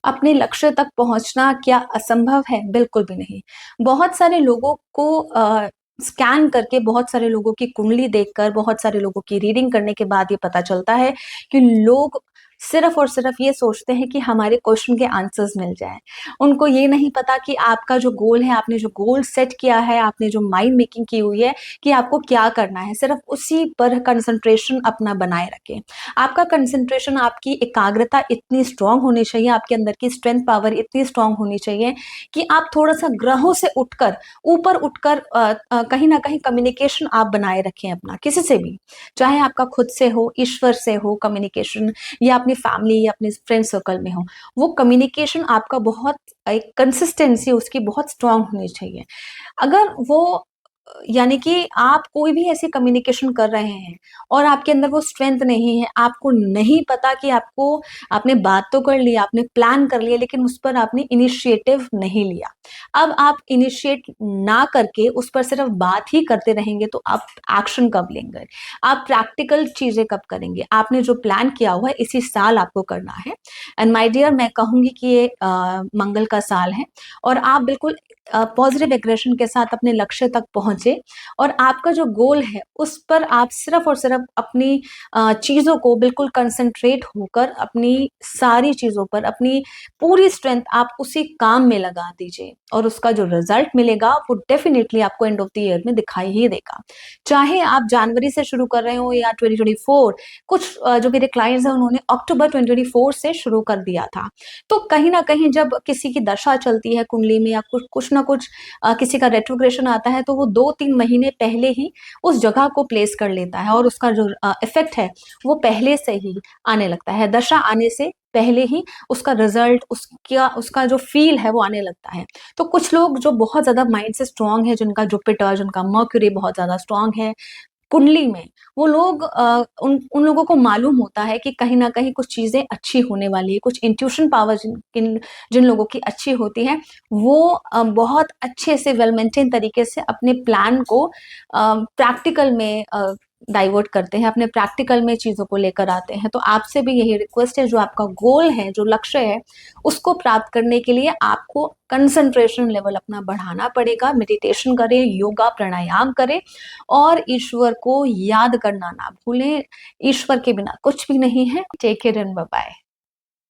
अपने लक्ष्य तक पहुँचना क्या असंभव है? बिल्कुल भी नहीं। बहुत सारे लोगों को स्कैन करके, बहुत सारे लोगों की कुंडली देखकर, बहुत सारे लोगों की रीडिंग करने के बाद ये पता चलता है कि लोग सिर्फ़ और सिर्फ़ ये सोचते हैं कि हमारे क्वेश्चन के आंसर्स मिल जाएँ। उनको ये नहीं पता कि आपका जो गोल है, आपने जो गोल सेट किया है, आपने जो माइंड मेकिंग की हुई है कि आपको क्या करना है, सिर्फ़ उसी पर कंसंट्रेशन अपना बनाए रखें। आपका कंसंट्रेशन, आपकी एकाग्रता इतनी स्ट्रॉन्ग होनी चाहिए, आपके अंदर की स्ट्रेंथ पावर इतनी स्ट्रॉन्ग होनी चाहिए कि आप थोड़ा-सा ग्रहों से उठकर, ऊपर उठकर कहीं न कहीं कम्युनिकेशन आप बनाए रखें अपना, किसी से भी। चाहे आपका खुद से हो, ईश्वर से हो कम्युनिकेशन, या अपनी फैमिली या अपने फ्रेंड सर्कल में हो। वो कम्युनिकेशन आपका बहुत एक कंसिस्टेंसी उसकी बहुत स्ट्रॉन्ग होनी चाहिए। अगर वो यानी कि आप कोई भी ऐसी कम्युनिकेशन कर रहे हैं और आपके अंदर वो स्ट्रेंथ नहीं है, आपको नहीं पता कि आपने बात तो कर ली, आपने प्लान कर लिया, लेकिन उस पर आपने इनिशिएटिव नहीं लिया। अब आप इनिशिएट ना करके उस पर सिर्फ बात ही करते रहेंगे तो आप एक्शन कब लेंगे? आप प्रैक्टिकल चीज़ें कब करेंगे? आपने जो प्लान किया हुआ है इसी साल आपको करना है। एंड माय डियर, मैं कहूँगी कि ये मंगल का साल है और आप बिल्कुल पॉजिटिव एग्रेशन के साथ अपने लक्ष्य तक पहुँचे और आपका जो गोल है, उस पर आप सिर्फ़ और सिर्फ़ अपनी चीज़ों को बिल्कुल कंसंट्रेट होकर अपनी सारी चीज़ों पर अपनी पूरी स्ट्रेंथ आप उसी काम में लगा दीजिए और उसका जो रिज़ल्ट मिलेगा, वो डेफ़िनिटली आपको एंड ऑफ द ईयर में दिखाई ही देगा। चाहे आप जनवरी से शुरू कर रहे हो या 2024, कुछ जो मेरे क्लाइंट्स हैं, उन्होंने अक्टूबर 2024 से शुरू कर दिया था। तो कहीं न कहीं जब किसी की दशा चलती है कुंडली में या कुछ ना कुछ किसी का रेट्रोग्रेशन आता है तो वो 2-3 महीने पहले ही उस जगह को प्लेस कर लेता है और उसका जो इफ़ेक्ट है वो पहले से ही आने लगता है। दशा आने से पहले ही उसका रिज़ल्ट, उसका उसका जो फ़ील है वो आने लगता है। तो कुछ लोग जो बहुत ज़्यादा माइंड से स्ट्रॉन्ग है, जिनका जुपिटर, जिनका मर्क्यूरी बहुत ज़्यादा स्ट्रॉन्ग है कुंडली में, वो लोग उन उन लोगों को मालूम होता है कि कहीं न कहीं कुछ चीज़ें अच्छी होने वाली है, कुछ इंट्यूशन पावर जिन लोगों की अच्छी होती है, वो बहुत अच्छे से वेल मेंटेन तरीके से अपने प्लान को प्रैक्टिकल में डाइवर्ट करते हैं, अपने प्रैक्टिकल में चीज़ों को लेकर आते हैं। तो आपसे भी यही रिक्वेस्ट है, जो आपका गोल है, जो लक्ष्य है, उसको प्राप्त करने के लिए आपको कंसंट्रेशन लेवल अपना बढ़ाना पड़ेगा। मेडिटेशन करें, योगा, प्राणायाम करें और ईश्वर को याद करना ना भूलें। ईश्वर के बिना कुछ भी नहीं है। Take care and bye bye.